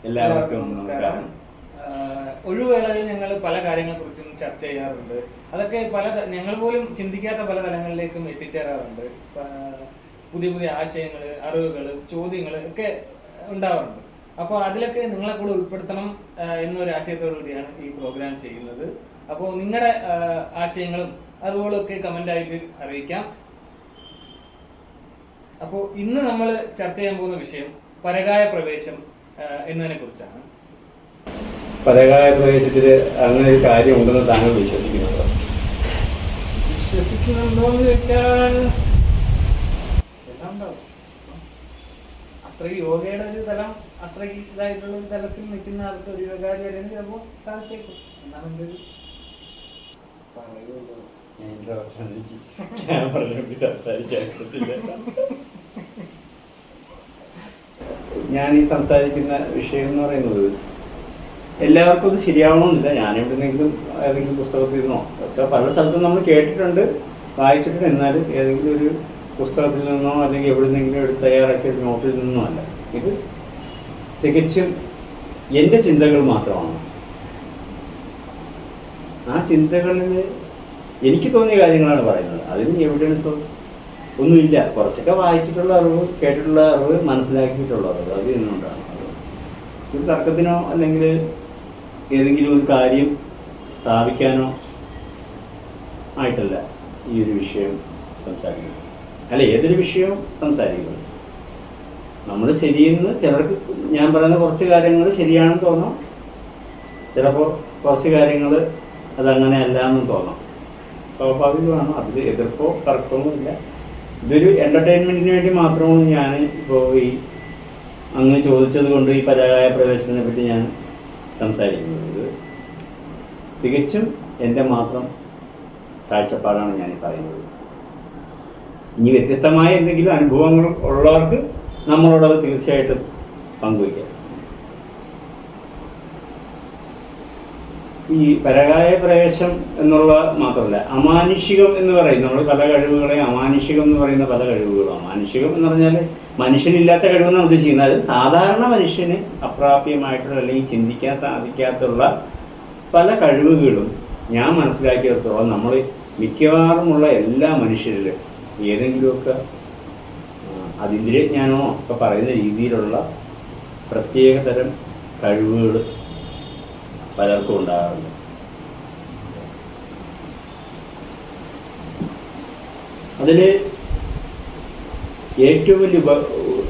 എല്ലാവർക്കും നമസ്കാരം. ഒഴിവുവേളകളിൽ ഞങ്ങൾ പല കാര്യങ്ങളെക്കുറിച്ചും ചർച്ച ചെയ്യാറുണ്ട്. അതൊക്കെ ഞങ്ങൾ പോലും ചിന്തിക്കാത്ത പല തലങ്ങളിലേക്കും എത്തിച്ചേരാറുണ്ട്. പുതിയ പുതിയ ആശയങ്ങൾ, അറിവുകൾ, ചോദ്യങ്ങൾ ഒക്കെ ഉണ്ടാവാറുണ്ട്. അപ്പോൾ അതിലൊക്കെ നിങ്ങളെ കൂടെ ഉൾപ്പെടുത്തണം എന്നൊരു ആശയത്തോടു കൂടിയാണ് ഈ പ്രോഗ്രാം ചെയ്യുന്നത്. അപ്പോൾ നിങ്ങളുടെ ആശയങ്ങളും അറിവുകളും ഒക്കെ കമൻ്റായിട്ട് അറിയിക്കാം. അപ്പോൾ ഇന്ന് നമ്മൾ ചർച്ച ചെയ്യാൻ പോകുന്ന വിഷയം പരകായ പ്രവേശം എന്നതിനെ കുറിച്ചാണ്. പരകായ പ്രവേശത്തിൽ അങ്ങനെ ഒരു കാര്യം ഉണ്ടെന്ന് താങ്കൾ വിശ്വസിക്കുന്നുണ്ടോ? വിശ്വസിക്കുന്നുണ്ടോ എന്ന് ചോദിച്ചാൽ എല്ലാം ഉണ്ടാവും. അത്രയ്ക്ക് യോഗയുടെ ഒരു തലം, അത്രയ്ക്ക് ഇതായിട്ടുള്ള ഒരു തലത്തിൽ നിൽക്കുന്ന ആൾക്ക് ഒരു യോഗാചാര്യ വരെയും ചിലപ്പോൾ സാധിച്ചേക്കും എന്നാണ് എൻ്റെ ഒരു പറയുള്ളൂ. ഞാൻ ഈ സംസാരിക്കുന്ന വിഷയം എന്ന് പറയുന്നത് എല്ലാവർക്കും അത് ശരിയാവണമെന്നില്ല. ഞാൻ എവിടെയെങ്കിലും ഏതെങ്കിലും പുസ്തകത്തിൽ നിന്നോ ഒക്കെ പല സ്ഥലത്തും നമ്മൾ കേട്ടിട്ടുണ്ട്, വായിച്ചിട്ടുണ്ട്. എന്നാലും ഏതെങ്കിലും ഒരു പുസ്തകത്തിൽ നിന്നോ അല്ലെങ്കിൽ എവിടെന്നെങ്കിലും എടുത്ത് തയ്യാറാക്കിയ നോട്ടിൽ നിന്നോ അല്ല. ഇത് തികച്ചും എൻ്റെ ചിന്തകൾ മാത്രമാണ്. ആ ചിന്തകളിൽ എനിക്ക് തോന്നിയ കാര്യങ്ങളാണ് പറയുന്നത്. അതിന് എവിഡൻസോ ഒന്നുമില്ല. കുറച്ചൊക്കെ വായിച്ചിട്ടുള്ള അറിവ്, കേട്ടിട്ടുള്ള അറിവ്, മനസ്സിലാക്കിയിട്ടുള്ള അറിവ്, അത് എന്നുകൊണ്ടാണ്. ഒരു തർക്കത്തിനോ അല്ലെങ്കിൽ ഏതെങ്കിലും ഒരു കാര്യം സ്ഥാപിക്കാനോ ആയിട്ടല്ല ഈ ഒരു വിഷയം സംസാരിക്കുന്നത്. അല്ല, ഏതൊരു വിഷയവും സംസാരിക്കുന്നത് നമ്മൾ ശരിയെന്ന് ചിലർക്ക് ഞാൻ പറയുന്ന കുറച്ച് കാര്യങ്ങൾ ശരിയാണെന്ന് തോന്നാം, ചിലപ്പോൾ കുറച്ച് കാര്യങ്ങൾ അതങ്ങനെ അല്ല എന്നും തോന്നാം. സ്വാഭാവികമാണ്. അതിൽ എതിർപ്പോ തർക്കമോ ഇല്ല. ഇതൊരു എൻ്റർടൈൻമെൻറ്റിന് വേണ്ടി മാത്രമാണ് ഞാൻ ഇപ്പോൾ ഈ അങ്ങ് ചോദിച്ചത് കൊണ്ട് ഈ പരകായ പ്രവേശനത്തെ പറ്റി ഞാൻ സംസാരിക്കുന്നത്. ഇത് തികച്ചും എൻ്റെ മാത്രം കാഴ്ചപ്പാടാണ് ഞാൻ പറയുന്നത്. ഇനി വ്യത്യസ്തമായ എന്തെങ്കിലും അനുഭവങ്ങൾ ഉള്ളവർക്ക് നമ്മളോടത് തീർച്ചയായിട്ടും പങ്കുവയ്ക്കാം. ഈ പരകായ പ്രവേശം എന്നുള്ള മാത്രമല്ല, അമാനുഷികം എന്ന് പറയും. നമ്മൾ പല കഴിവുകളെ അമാനുഷികം എന്ന് പറയുന്ന പല കഴിവുകളും. അമാനുഷികം എന്ന് പറഞ്ഞാൽ മനുഷ്യനില്ലാത്ത കഴിവെന്നാണ് ഉദ്ദേശിക്കുന്നത്. സാധാരണ മനുഷ്യന് അപ്രാപ്യമായിട്ടുള്ള അല്ലെങ്കിൽ ചിന്തിക്കാൻ സാധിക്കാത്തുള്ള പല കഴിവുകളും ഞാൻ മനസ്സിലാക്കിയിടത്തോളം നമ്മൾ മിക്കവാറുമുള്ള എല്ലാ മനുഷ്യരിലും ഏതെങ്കിലുമൊക്കെ അതിന്ദ്രിയജ്ഞാനമോ ഒക്കെ പറയുന്ന രീതിയിലുള്ള പ്രത്യേകതരം കഴിവുകൾ പലർക്കും ഉണ്ടാകാറുണ്ട്. അതിൽ ഏറ്റവും വലിയ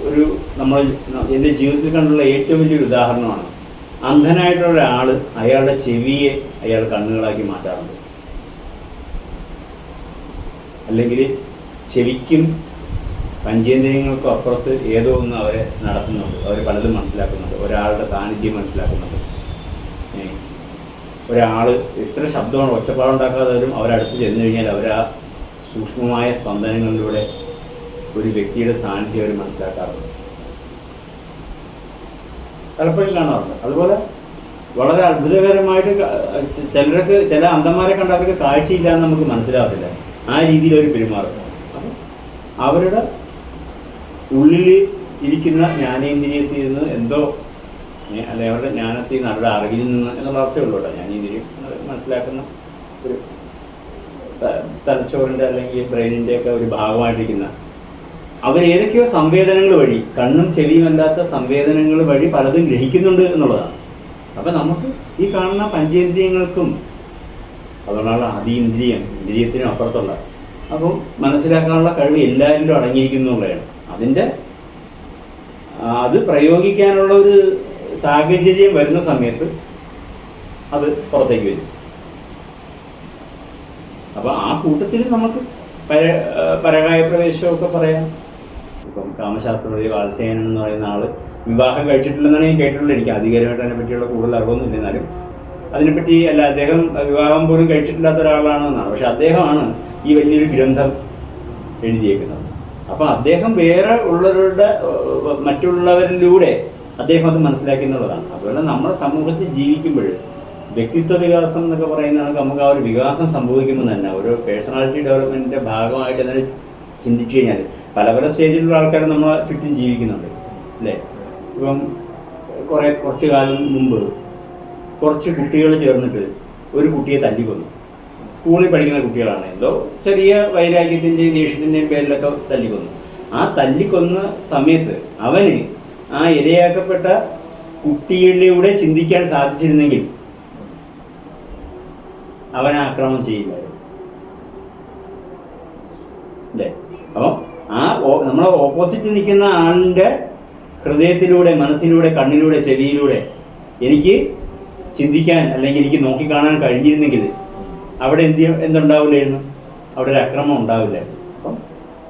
ഒരു നമ്മൾ എൻ്റെ ജീവിതത്തിൽ കണ്ടുള്ള ഏറ്റവും വലിയൊരു ഉദാഹരണമാണ് അന്ധനായിട്ടുള്ള ഒരാൾ അയാളുടെ ചെവിയെ അയാൾ കണ്ണുകളാക്കി മാറ്റാറുണ്ട്. അല്ലെങ്കിൽ ചെവിക്കും പഞ്ചേന്ദ്രിയങ്ങൾക്കും അപ്പുറത്ത് ഏതോ ഒന്ന് അവരെ നടത്തുന്നുണ്ട്. അവർ പലതും മനസ്സിലാക്കുന്നുണ്ട്. ഒരാളുടെ സാന്നിധ്യം മനസ്സിലാക്കുന്നുണ്ട്. ഒരാൾ എത്ര ശബ്ദമാണ് ഒച്ചപ്പാടുണ്ടാക്കാതെ വരും അവരടുത്ത് ചെന്ന് കഴിഞ്ഞാൽ അവരാ സൂക്ഷ്മമായ സ്പന്ദനങ്ങളിലൂടെ ഒരു വ്യക്തിയുടെ സാന്നിധ്യം അവർ മനസ്സിലാക്കാറുണ്ട്, പലപ്പോഴും കാണാറുണ്ട്. അതുപോലെ വളരെ അത്ഭുതകരമായിട്ട് ചില അന്ധന്മാരെ കണ്ട അവർക്ക് കാഴ്ചയില്ല എന്ന് നമുക്ക് മനസ്സിലാകത്തില്ല. ആ രീതിയിൽ അവർ പെരുമാറും. അപ്പം അവരുടെ ഉള്ളിൽ ഇരിക്കുന്ന ജ്ഞാനേന്ദ്രിയത്തിൽ നിന്ന് എന്തോ, അല്ലെ അവരുടെ ജ്ഞാനത്തിൽ നിന്ന് അവരുടെ അറിവിൽ നിന്ന് എന്നുള്ള അർത്ഥമേ ഉള്ളൂ കേട്ടോ. ജ്ഞാനേന്ദ്രിയം മനസ്സിലാക്കുന്ന ഒരു തലച്ചോറിൻ്റെ അല്ലെങ്കിൽ ബ്രെയിനിൻ്റെ ഒക്കെ ഒരു ഭാഗമായിട്ടിരിക്കുന്ന അവർ ഏതൊക്കെയോ സംവേദനങ്ങൾ വഴി, കണ്ണും ചെവിയും അല്ലാത്ത സംവേദനങ്ങൾ വഴി പലതും ഗ്രഹിക്കുന്നുണ്ട് എന്നുള്ളതാണ്. അപ്പം നമുക്ക് ഈ കാണുന്ന പഞ്ചേന്ദ്രിയങ്ങൾക്കും അതുകൊണ്ടാണ് ഇന്ദ്രിയത്തിനും അപ്പുറത്തുള്ള അപ്പം മനസ്സിലാക്കാനുള്ള കഴിവ് എല്ലാവരിലും അടങ്ങിയിരിക്കുന്നു എന്നുള്ളതാണ്. അത് പ്രയോഗിക്കാനുള്ള ഒരു സാഹചര്യം വരുന്ന സമയത്ത് അത് പുറത്തേക്ക് വരും. അപ്പം ആ കൂട്ടത്തിൽ നമുക്ക് പരകായ പ്രവേശമൊക്കെ പറയാം. ഇപ്പം കാമശാസ്ത്രപതി വാത്സ്യായനൻ എന്ന് പറയുന്ന ആൾ വിവാഹം കഴിച്ചിട്ടില്ലെന്നാണ് ഞാൻ കേട്ടിട്ടുള്ളത്. എനിക്ക് അധികാരമായിട്ട് അതിനെ പറ്റിയുള്ള കൂടുതൽ അറിവൊന്നും എന്നാലും അതിനെപ്പറ്റി അല്ല, അദ്ദേഹം വിവാഹം പോലും കഴിച്ചിട്ടില്ലാത്ത ഒരാളാണെന്നാണ്. പക്ഷെ അദ്ദേഹമാണ് ഈ വലിയൊരു ഗ്രന്ഥം എഴുതിയേക്കുന്നത്. അപ്പം അദ്ദേഹം വേറെ മറ്റുള്ളവരിലൂടെ അദ്ദേഹം അത് മനസ്സിലാക്കി എന്നുള്ളതാണ്. അതുപോലെ നമ്മുടെ സമൂഹത്തിൽ ജീവിക്കുമ്പോൾ വ്യക്തിത്വ വികാസം എന്നൊക്കെ പറയുന്നതാണ്. നമുക്ക് ആ ഒരു വികാസം സംഭവിക്കുമ്പോൾ തന്നെ ഒരു പേഴ്സണാലിറ്റി ഡെവലപ്മെൻറ്റിൻ്റെ ഭാഗമായിട്ട് തന്നെ ചിന്തിച്ചു കഴിഞ്ഞാൽ പല സ്റ്റേജിലുള്ള ആൾക്കാർ നമ്മളെ ചുറ്റും ജീവിക്കുന്നുണ്ട്, അല്ലേ? ഇപ്പം കുറച്ച് കാലം മുമ്പ് കുറച്ച് കുട്ടികൾ ചേർന്നിട്ട് ഒരു കുട്ടിയെ തല്ലിക്കൊന്നു. സ്കൂളിൽ പഠിക്കുന്ന കുട്ടികളാണ്. എന്തോ ചെറിയ വൈരാഗ്യത്തിൻ്റെയും ദേഷ്യത്തിൻ്റെയും പേരിലൊക്കെ തല്ലിക്കൊന്നു. ആ തല്ലിക്കൊന്ന സമയത്ത് അവന് ആ ഇരയാക്കപ്പെട്ട കുട്ടികളിലൂടെ ചിന്തിക്കാൻ സാധിച്ചിരുന്നെങ്കിൽ അവൻ ആക്രമണം ചെയ്യില്ലായിരുന്നു അല്ലേ? അപ്പം നമ്മളെ ഓപ്പോസിറ്റ് നിൽക്കുന്ന ആളിൻ്റെ ഹൃദയത്തിലൂടെ, മനസ്സിലൂടെ, കണ്ണിലൂടെ, ചെവിയിലൂടെ എനിക്ക് ചിന്തിക്കാൻ അല്ലെങ്കിൽ എനിക്ക് നോക്കിക്കാണാൻ കഴിഞ്ഞിരുന്നെങ്കിൽ അവിടെ എന്തുണ്ടാവില്ലായിരുന്നു? അവിടെ ഒരു അക്രമം ഉണ്ടാവില്ലായിരുന്നു. അപ്പം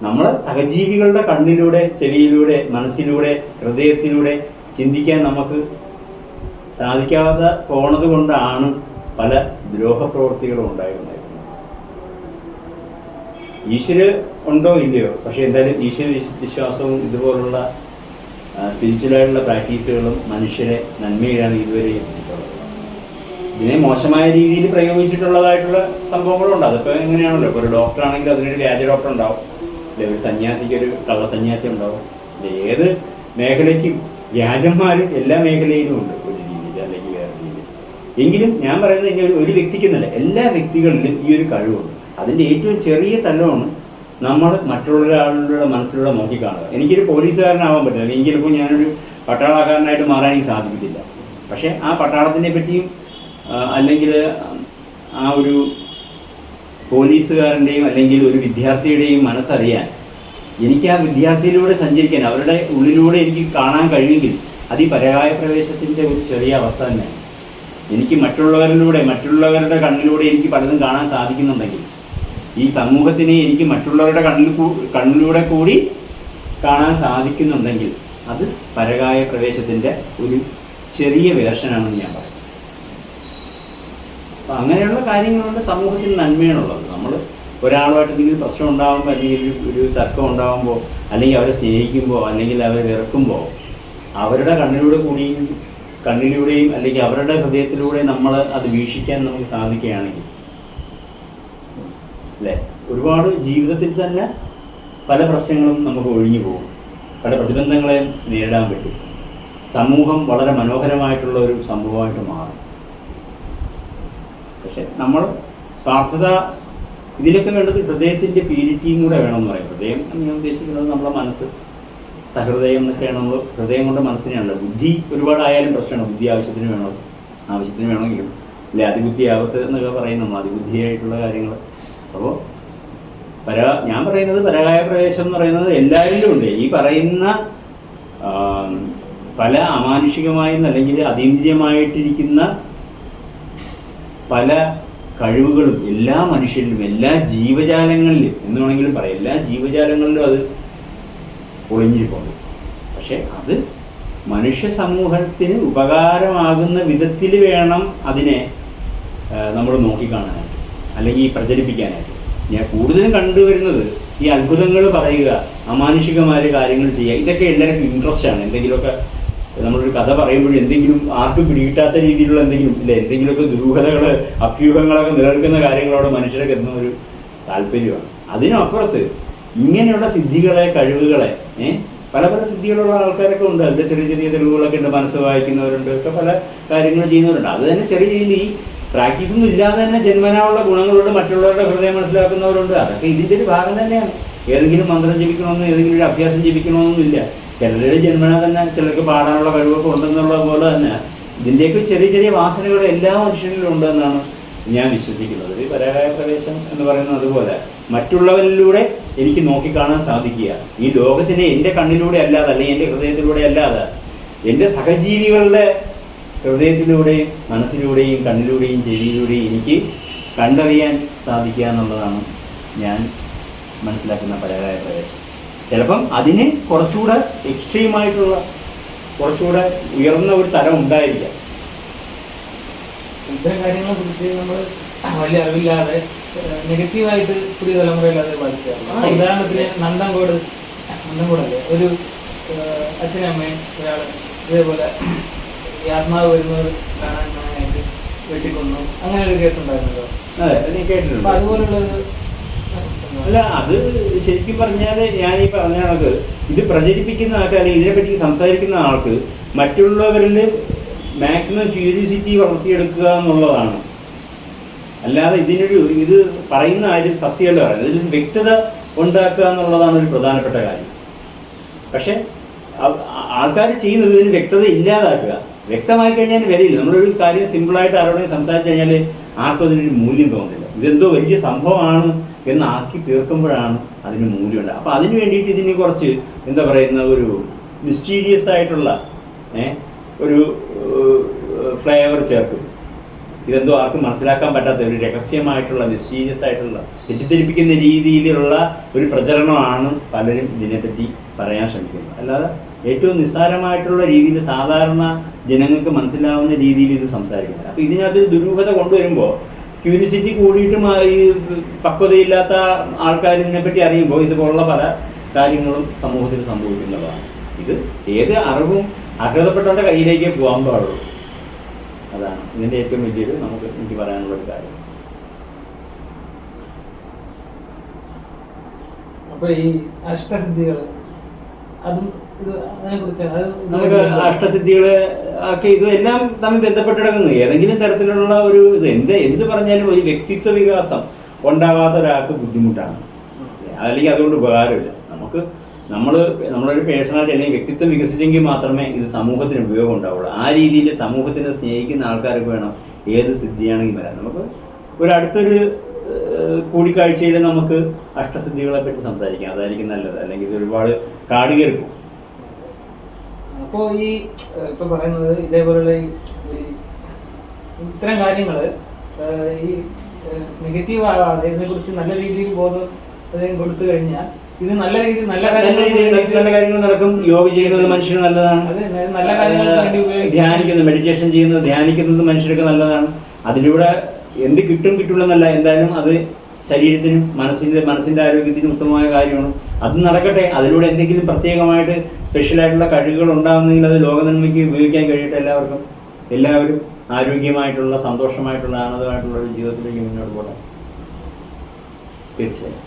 നമ്മൾ സഹജീവികളുടെ കണ്ണിലൂടെ, ചെവിയിലൂടെ, മനസ്സിലൂടെ, ഹൃദയത്തിലൂടെ ചിന്തിക്കാൻ നമുക്ക് സാധിക്കാതെ പോണത് കൊണ്ടാണ് പല ദ്രോഹപ്രവൃത്തികളും ഉണ്ടായിരുന്നത്. ഈശ്വര ഉണ്ടോ ഇല്ലയോ, പക്ഷെ എന്തായാലും ഈശ്വര വിശ്വാസവും ഇതുപോലുള്ള സ്പിരിച്വലായിട്ടുള്ള പ്രാക്ടീസുകളും മനുഷ്യരെ നന്മയിലാണ് ഇതുവരെ എത്തിച്ചിട്ടുള്ളത്. ഇതിനെ മോശമായ രീതിയിൽ പ്രയോഗിച്ചിട്ടുള്ളതായിട്ടുള്ള സംഭവങ്ങളുണ്ട്. അതൊക്കെ എങ്ങനെയാണല്ലോ, ഇപ്പോൾ ഒരു ഡോക്ടർ ആണെങ്കിൽ അതിനൊരു വ്യാജ ഡോക്ടർ ഉണ്ടാവും, അല്ലെ? ഒരു സന്യാസിക്ക് ഒരു കള്ള സന്യാസി ഉണ്ടാവും. ഏത് മേഖലയ്ക്കും വ്യാജന്മാർ എല്ലാ മേഖലയിലും ഉണ്ട്, ഒരു രീതിയിൽ അല്ലെങ്കിൽ വേറെ രീതിയിൽ. എങ്കിലും ഞാൻ പറയുന്നത് ഒരു വ്യക്തിക്കെന്നല്ല, എല്ലാ വ്യക്തികളിലും ഈ ഒരു കഴിവുണ്ട്. അതിൻ്റെ ഏറ്റവും ചെറിയ തലമാണ് നമ്മൾ മറ്റുള്ളൊരാളുടെ മനസ്സിലൂടെ നോക്കിക്കാണുക. എനിക്കൊരു പോലീസുകാരനാവാൻ പറ്റില്ല, എങ്കിലിപ്പോൾ ഞാനൊരു പട്ടാളക്കാരനായിട്ട് മാറാൻ എനിക്ക് സാധിക്കത്തില്ല. പക്ഷേ ആ പട്ടാളത്തിനെ പറ്റിയും അല്ലെങ്കിൽ ആ ഒരു പോലീസുകാരൻ്റെയും അല്ലെങ്കിൽ ഒരു വിദ്യാർത്ഥിയുടെയും മനസ്സറിയാൻ എനിക്ക് ആ വിദ്യാർത്ഥിയിലൂടെ സഞ്ചരിക്കാൻ, അവരുടെ ഉള്ളിലൂടെ എനിക്ക് കാണാൻ കഴിയുമെങ്കിൽ അത് ഈ പരകായ പ്രവേശത്തിൻ്റെ ഒരു ചെറിയ അവസ്ഥ തന്നെയാണ്. എനിക്ക് മറ്റുള്ളവരുടെ കണ്ണിലൂടെ എനിക്ക് പലതും കാണാൻ സാധിക്കുന്നുണ്ടെങ്കിൽ, ഈ സമൂഹത്തിനെ എനിക്ക് മറ്റുള്ളവരുടെ കണ്ണിലൂടെ കൂടി കാണാൻ സാധിക്കുന്നുണ്ടെങ്കിൽ അത് പരകായ പ്രവേശത്തിൻ്റെ ഒരു ചെറിയ വേർഷനാണെന്ന് ഞാൻ പറയും. അപ്പം അങ്ങനെയുള്ള കാര്യങ്ങളുണ്ട് സമൂഹത്തിൽ നന്മയാണുള്ളത്. നമ്മൾ ഒരാളുമായിട്ട് എന്തെങ്കിലും പ്രശ്നം ഉണ്ടാകുമ്പോൾ, അല്ലെങ്കിൽ ഒരു തർക്കം ഉണ്ടാകുമ്പോൾ, അല്ലെങ്കിൽ അവരെ സ്നേഹിക്കുമ്പോൾ, അല്ലെങ്കിൽ അവരെ വെറുക്കുമ്പോൾ, അവരുടെ കണ്ണിലൂടെയും അല്ലെങ്കിൽ അവരുടെ ഹൃദയത്തിലൂടെ നമ്മൾ അത് വീക്ഷിക്കാൻ നമുക്ക് സാധിക്കുകയാണെങ്കിൽ, അല്ലേ, ഒരുപാട് ജീവിതത്തിൽ തന്നെ പല പ്രശ്നങ്ങളും നമുക്ക് ഒഴിഞ്ഞു പോകും, പല പ്രതിബന്ധങ്ങളെയും നേരിടാൻ പറ്റും. സമൂഹം വളരെ മനോഹരമായിട്ടുള്ള ഒരു സംഭവമായിട്ട് മാറും. പക്ഷെ നമ്മൾ സ്വാർത്ഥത, ഇതിലൊക്കെ വേണ്ടത് ഹൃദയത്തിൻ്റെ പ്യൂരിറ്റിയും കൂടെ വേണമെന്ന് പറയും. ഹൃദയം ഞാൻ ഉദ്ദേശിക്കുന്നത് നമ്മളെ മനസ്സ്, സഹൃദയം എന്നൊക്കെയാണ്. നമ്മൾ ഹൃദയം കൊണ്ട് മനസ്സിനെയാണല്ലോ. ബുദ്ധി ഒരുപാടായാലും പ്രശ്നമാണ്. ബുദ്ധി ആവശ്യത്തിന് വേണമെങ്കിലും അല്ലെ, അതിബുദ്ധി ആവത്ത് എന്നൊക്കെ പറയും നമ്മൾ, അതിബുദ്ധിയായിട്ടുള്ള കാര്യങ്ങൾ. അപ്പോൾ ഞാൻ പറയുന്നത് പരകായ പ്രവേശം എന്ന് പറയുന്നത് എല്ലാവരിലും ഉണ്ട്. ഈ പറയുന്ന പല അമാനുഷികമായും അല്ലെങ്കിൽ അതീന്ദ്രിയമായിട്ടിരിക്കുന്ന പല കഴിവുകളും എല്ലാ മനുഷ്യരിലും, എല്ലാ ജീവജാലങ്ങളിലും എന്ന് വേണമെങ്കിലും പറയാം, എല്ലാ ജീവജാലങ്ങളിലും അത് ഒളിഞ്ഞിരിപ്പുണ്ട്. പക്ഷെ അത് മനുഷ്യ സമൂഹത്തിന് ഉപകാരമാകുന്ന വിധത്തിൽ വേണം അതിനെ നമ്മൾ നോക്കിക്കാണാനായിട്ട് അല്ലെങ്കിൽ പ്രചരിപ്പിക്കാനായിട്ട്. ഞാൻ കൂടുതലും കണ്ടുവരുന്നത് ഈ അത്ഭുതങ്ങൾ പറയുക, അമാനുഷികമായ കാര്യങ്ങൾ ചെയ്യുക, ഇതൊക്കെ എല്ലാവർക്കും ഇൻട്രസ്റ്റാണ്. എന്തെങ്കിലുമൊക്കെ നമ്മളൊരു കഥ പറയുമ്പോഴും എന്തെങ്കിലും ആർക്കും പിടികിട്ടാത്ത രീതിയിലുള്ള എന്തെങ്കിലുമൊക്കെ ദുരൂഹതകൾ, അഭ്യൂഹങ്ങളൊക്കെ നിലനിൽക്കുന്ന കാര്യങ്ങളോട് മനുഷ്യരൊക്കെ എത്തുന്ന ഒരു താല്പര്യമാണ്. അതിനപ്പുറത്ത് ഇങ്ങനെയുള്ള സിദ്ധികളെ, കഴിവുകളെ, പല സിദ്ധികളുള്ള ആൾക്കാരൊക്കെ ഉണ്ട്. അതിൻ്റെ ചെറിയ ചെറിയ തെളിവുകളൊക്കെ ഉണ്ട്, മനസ്സ് വായിക്കുന്നവരുണ്ട്, ഒക്കെ പല കാര്യങ്ങൾ ചെയ്യുന്നവരുണ്ട്. അത് തന്നെ ചെറിയ രീതിയിൽ ഈ പ്രാക്ടീസൊന്നും ഇല്ലാതെ തന്നെ ജന്മനായുള്ള ഗുണങ്ങളോട് മറ്റുള്ളവരുടെ ഹൃദയം മനസ്സിലാക്കുന്നവരുണ്ട്. അതൊക്കെ ഇതിൻ്റെ ഒരു ഭാഗം തന്നെയാണ്. ഏതെങ്കിലും മന്ത്രം ജപിക്കണമെന്നും ഏതെങ്കിലും ഒരു അഭ്യാസം ജപിക്കണമെന്നൊന്നുമില്ല. ചിലരുടെ ജന്മന തന്നെ ചിലർക്ക് പാടാനുള്ള കഴിവൊക്കെ ഉണ്ടെന്നുള്ളത് പോലെ തന്നെ ഇതിൻ്റെയൊക്കെ ചെറിയ ചെറിയ വാസനകൾ എല്ലാ മനുഷ്യരിലും ഉണ്ടെന്നാണ് ഞാൻ വിശ്വസിക്കുന്നത്. ഈ പരകായ പ്രവേശം എന്ന് പറയുന്നത് അതുപോലെ മറ്റുള്ളവരിലൂടെ എനിക്ക് നോക്കിക്കാണാൻ സാധിക്കുക. ഈ ലോകത്തിനെ എൻ്റെ കണ്ണിലൂടെ അല്ലാതെ, അല്ലെങ്കിൽ എൻ്റെ ഹൃദയത്തിലൂടെ അല്ലാതെ, എൻ്റെ സഹജീവികളുടെ ഹൃദയത്തിലൂടെയും മനസ്സിലൂടെയും കണ്ണിലൂടെയും ചെവിയിലൂടെയും എനിക്ക് കണ്ടറിയാൻ സാധിക്കുക എന്നുള്ളതാണ് ഞാൻ മനസ്സിലാക്കുന്ന പരകായ പ്രവേശം. ചിലപ്പം അതിന് കുറച്ചുകൂടെ എക്സ്ട്രീമായിട്ടുള്ള, കുറച്ചുകൂടെ ഉയർന്ന ഒരു തരം ഉണ്ടായിരിക്കാം. ഇത്തരം കാര്യങ്ങളെ കുറിച്ച് നമ്മൾ വലിയ അറിവില്ലാതെ നെഗറ്റീവായിട്ട് പുതിയ തലമുറയിൽ അത് ബാധിക്കാറുണ്ട്. ഉദാഹരണത്തിന് നന്തൻകോടല്ലേ, ഒരു അച്ഛനമ്മയും ഒരാൾ ഇതേപോലെ ഈ ആത്മാവ് വരുന്നവർ കാണാനായിട്ട് വെട്ടിക്കൊന്നു, അങ്ങനെ ഒരു കേസ് ഉണ്ടായിരുന്നല്ലോ. അതെ, അത് കേട്ടിട്ടുണ്ട്. അതുപോലുള്ളൊരു അല്ല, അത് ശരിക്കും പറഞ്ഞാൽ ഞാൻ ഈ പറഞ്ഞ ആൾക്ക് ഇത് പ്രചരിപ്പിക്കുന്ന ആൾക്ക് അല്ലെങ്കിൽ ഇതിനെപ്പറ്റി സംസാരിക്കുന്ന ആൾക്ക് മറ്റുള്ളവരിൽ മാക്സിമം ക്യൂരിയോസിറ്റി വളർത്തിയെടുക്കുക എന്നുള്ളതാണ്. അല്ലാതെ ഇത് പറയുന്ന കാര്യം സത്യമല്ല പറയുന്നത്. ഇതിൽ വ്യക്തത ഉണ്ടാക്കുക എന്നുള്ളതാണ് ഒരു പ്രധാനപ്പെട്ട കാര്യം. പക്ഷെ ആൾക്കാർ ചെയ്യുന്നത് ഇതിന് വ്യക്തത ഇല്ലാതാക്കുക. വ്യക്തമായി കഴിഞ്ഞാൽ വിലയില്ല. നമ്മളൊരു കാര്യം സിമ്പിളായിട്ട് ആരോടെങ്കിലും സംസാരിച്ചു കഴിഞ്ഞാൽ ആർക്കും അതിനൊരു മൂല്യം തോന്നില്ല. ഇതെന്തോ വലിയ സംഭവമാണ് എന്ന് ആക്കി തീർക്കുമ്പോഴാണ് അതിന് മൂല്യമുണ്ട്. അപ്പോൾ അതിന് വേണ്ടിയിട്ട് ഇതിന് കുറച്ച് എന്താ പറയുന്ന ഒരു മിസ്റ്റീരിയസ് ആയിട്ടുള്ള ഒരു ഫ്ലേവർ ചേർക്കും. ഇതെന്തോ ആർക്കും മനസ്സിലാക്കാൻ പറ്റാത്ത ഒരു രഹസ്യമായിട്ടുള്ള മിസ്റ്റീരിയസ് ആയിട്ടുള്ള തെറ്റിദ്ധരിപ്പിക്കുന്ന രീതിയിലുള്ള ഒരു പ്രചരണമാണ് പലരും ഇതിനെപ്പറ്റി പറയാൻ ശ്രമിക്കുന്നത്. അല്ലാതെ ഏറ്റവും നിസ്സാരമായിട്ടുള്ള രീതിയിൽ സാധാരണ ജനങ്ങൾക്ക് മനസ്സിലാവുന്ന രീതിയിൽ ഇത് സംസാരിക്കുന്നത്. അപ്പോൾ ഇതിനകത്ത് ദുരൂഹത കൊണ്ടുവരുമ്പോൾ ക്യൂരിയോസിറ്റി കൂടിയിട്ടും ഈ പക്വതയില്ലാത്ത ആൾക്കാർ ഇതിനെപ്പറ്റി അറിയുമ്പോൾ ഇതുപോലുള്ള പല കാര്യങ്ങളും സമൂഹത്തിൽ സംഭവിക്കുന്നതാണ്. ഇത് ഏത് അറിവും അർഹതപ്പെട്ടവരുടെ കയ്യിലേക്ക് പോകാൻ പാടുള്ളൂ. അതാണ് ഇതിൻ്റെ ഏറ്റവും വലിയൊരു എനിക്ക് പറയാനുള്ള ഒരു കാര്യം. അപ്പോൾ ഈ അഷ്ടസിദ്ധികൾ നമുക്ക് അഷ്ടസിദ്ധികള് ഒക്കെ ഇതെല്ലാം തമ്മിൽ ബന്ധപ്പെട്ടിടക്കുന്നത് ഏതെങ്കിലും തരത്തിലുള്ള ഒരു എന്ത് പറഞ്ഞാലും ഒരു വ്യക്തിത്വ വികാസം ഉണ്ടാകാത്ത ഒരാൾക്ക് ബുദ്ധിമുട്ടാണ്. അല്ലെങ്കിൽ അതുകൊണ്ട് ഉപകാരമില്ല. നമ്മളൊരു പേഴ്സണാലിറ്റി അല്ലെങ്കിൽ വ്യക്തിത്വം വികസിച്ചെങ്കിൽ മാത്രമേ ഇത് സമൂഹത്തിന് ഉപയോഗം ഉണ്ടാവുള്ളൂ. ആ രീതിയിൽ സമൂഹത്തിനെ സ്നേഹിക്കുന്ന ആൾക്കാർക്ക് വേണം ഏത് സിദ്ധിയാണെങ്കിൽ വരാൻ. നമുക്ക് അടുത്തൊരു കൂടിക്കാഴ്ചയിൽ നമുക്ക് അഷ്ടസിദ്ധികളെ പറ്റി സംസാരിക്കാം. അതായിരിക്കും നല്ലത്. അല്ലെങ്കിൽ ഇത് ഒരുപാട് കാടുകയറിപ്പോകും. അപ്പോൾ ഇപ്പൊ പറയുന്നത് ഇതേപോലുള്ള ഇത്തരം കാര്യങ്ങള് ഈ നെഗറ്റീവ് ആവാതെ ഇതിനെ കുറിച്ച് നല്ല രീതിയിൽ ബോധം കൊടുത്തു കഴിഞ്ഞാൽ ഇത് നല്ല രീതിയിൽ നല്ല കാര്യങ്ങൾ നടക്കും. യോഗ ചെയ്യുന്നത് മനുഷ്യന് നല്ലതാണ്. നല്ല കാര്യങ്ങൾ മെഡിറ്റേഷൻ ചെയ്യുന്നത് ധ്യാനിക്കുന്നത് മനുഷ്യർക്ക് നല്ലതാണ്. അതിലൂടെ എന്ത് കിട്ടില്ലെന്നല്ല, എന്തായാലും അത് ശരീരത്തിനും മനസ്സിന്റെ ആരോഗ്യത്തിനും ഉത്തമമായ കാര്യമാണ്. അത് നടക്കട്ടെ. അതിലൂടെ എന്തെങ്കിലും പ്രത്യേകമായിട്ട് സ്പെഷ്യലായിട്ടുള്ള കഴിവുകൾ ഉണ്ടാകുന്നെങ്കിൽ അത് ലോകനന്മയ്ക്ക് ഉപയോഗിക്കാൻ കഴിയട്ടെ. എല്ലാവരും ആരോഗ്യമായിട്ടുള്ള സന്തോഷമായിട്ടുള്ള ആനന്ദമായിട്ടുള്ള ഒരു ജീവിതത്തിലേക്ക് മുന്നോട്ട് പോകണം. തീർച്ചയായും.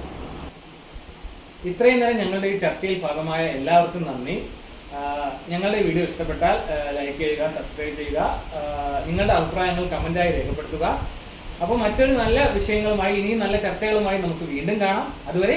ഇത്രയും നേരം ഞങ്ങളുടെ ഈ ചർച്ചയിൽ ഭാഗമായ എല്ലാവർക്കും നന്ദി. ഞങ്ങളുടെ വീഡിയോ ഇഷ്ടപ്പെട്ടാൽ ലൈക്ക് ചെയ്യുക, സബ്സ്ക്രൈബ് ചെയ്യുക, നിങ്ങളുടെ അഭിപ്രായങ്ങൾ കമന്റായി രേഖപ്പെടുത്തുക. അപ്പോൾ മറ്റൊരു നല്ല വിഷയങ്ങളുമായി ഇനിയും നല്ല ചർച്ചകളുമായി നമുക്ക് വീണ്ടും കാണാം. അതുവരെ